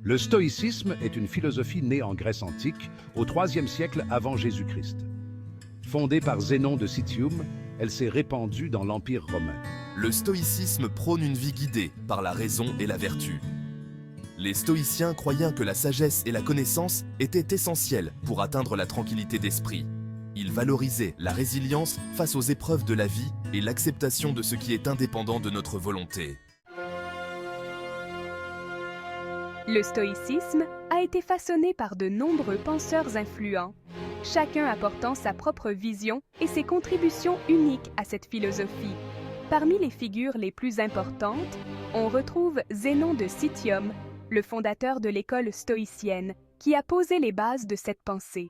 Le stoïcisme est une philosophie née en Grèce antique, au IIIe siècle avant Jésus-Christ. Fondée par Zénon de Citium, elle s'est répandue dans l'Empire romain. Le stoïcisme prône une vie guidée par la raison et la vertu. Les stoïciens croyaient que la sagesse et la connaissance étaient essentielles pour atteindre la tranquillité d'esprit. Ils valorisaient la résilience face aux épreuves de la vie et l'acceptation de ce qui est indépendant de notre volonté. Le stoïcisme a été façonné par de nombreux penseurs influents, chacun apportant sa propre vision et ses contributions uniques à cette philosophie. Parmi les figures les plus importantes, on retrouve Zénon de Citium, le fondateur de l'école stoïcienne, qui a posé les bases de cette pensée.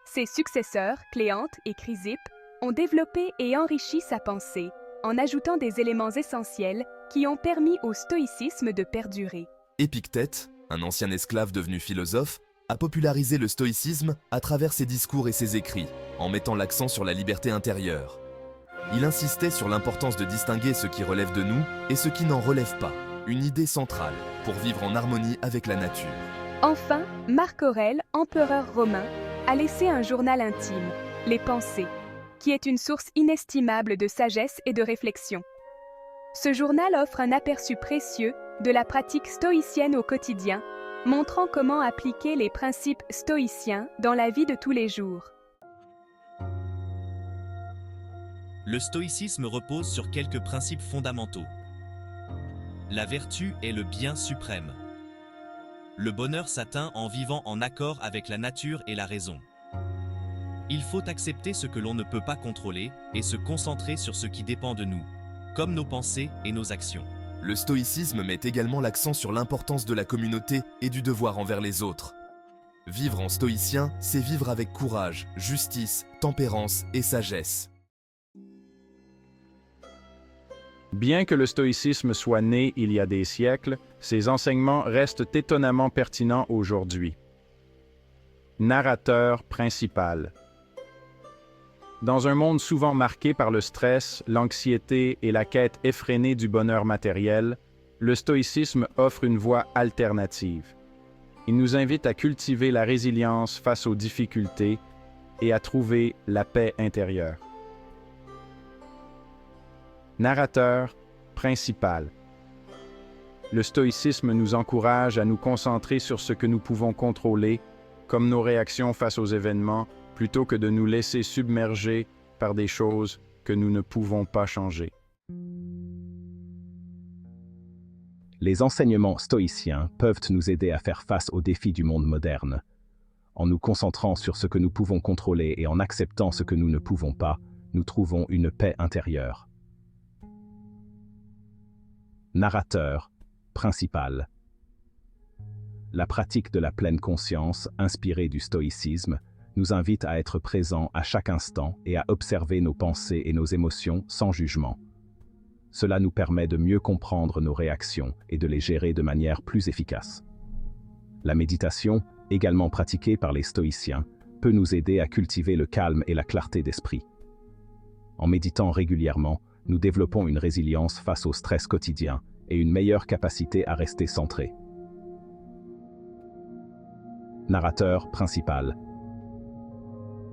Ses successeurs, Cléante et Chrysippe, ont développé et enrichi sa pensée, en ajoutant des éléments essentiels qui ont permis au stoïcisme de perdurer. Épictète, un ancien esclave devenu philosophe, a popularisé le stoïcisme à travers ses discours et ses écrits, en mettant l'accent sur la liberté intérieure. Il insistait sur l'importance de distinguer ce qui relève de nous et ce qui n'en relève pas, une idée centrale pour vivre en harmonie avec la nature. Enfin, Marc Aurèle, empereur romain, a laissé un journal intime, Les Pensées, qui est une source inestimable de sagesse et de réflexion. Ce journal offre un aperçu précieux de la pratique stoïcienne au quotidien, montrant comment appliquer les principes stoïciens dans la vie de tous les jours. Le stoïcisme repose sur quelques principes fondamentaux. La vertu est le bien suprême. Le bonheur s'atteint en vivant en accord avec la nature et la raison. Il faut accepter ce que l'on ne peut pas contrôler et se concentrer sur ce qui dépend de nous, comme nos pensées et nos actions. Le stoïcisme met également l'accent sur l'importance de la communauté et du devoir envers les autres. Vivre en stoïcien, c'est vivre avec courage, justice, tempérance et sagesse. Bien que le stoïcisme soit né il y a des siècles, ses enseignements restent étonnamment pertinents aujourd'hui. Narrateur principal. Dans un monde souvent marqué par le stress, l'anxiété et la quête effrénée du bonheur matériel, le stoïcisme offre une voie alternative. Il nous invite à cultiver la résilience face aux difficultés et à trouver la paix intérieure. Narrateur principal. Le stoïcisme nous encourage à nous concentrer sur ce que nous pouvons contrôler, comme nos réactions face aux événements, plutôt que de nous laisser submerger par des choses que nous ne pouvons pas changer. Les enseignements stoïciens peuvent nous aider à faire face aux défis du monde moderne. En nous concentrant sur ce que nous pouvons contrôler et en acceptant ce que nous ne pouvons pas, nous trouvons une paix intérieure. Narrateur principal. La pratique de la pleine conscience, inspirée du stoïcisme, nous invite à être présents à chaque instant et à observer nos pensées et nos émotions sans jugement. Cela nous permet de mieux comprendre nos réactions et de les gérer de manière plus efficace. La méditation, également pratiquée par les stoïciens, peut nous aider à cultiver le calme et la clarté d'esprit. En méditant régulièrement, nous développons une résilience face au stress quotidien et une meilleure capacité à rester centré. Narrateur principal.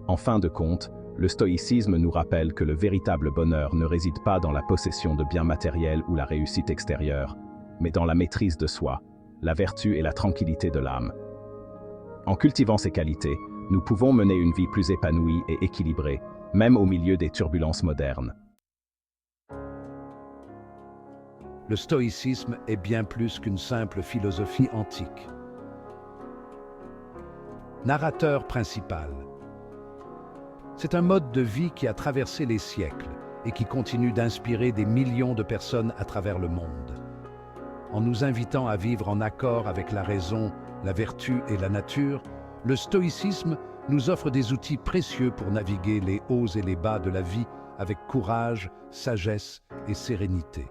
En fin de compte, le stoïcisme nous rappelle que le véritable bonheur ne réside pas dans la possession de biens matériels ou la réussite extérieure, mais dans la maîtrise de soi, la vertu et la tranquillité de l'âme. En cultivant ces qualités, nous pouvons mener une vie plus épanouie et équilibrée, même au milieu des turbulences modernes. Le stoïcisme est bien plus qu'une simple philosophie antique. Narrateur principal. C'est un mode de vie qui a traversé les siècles et qui continue d'inspirer des millions de personnes à travers le monde. En nous invitant à vivre en accord avec la raison, la vertu et la nature, le stoïcisme nous offre des outils précieux pour naviguer les hauts et les bas de la vie avec courage, sagesse et sérénité.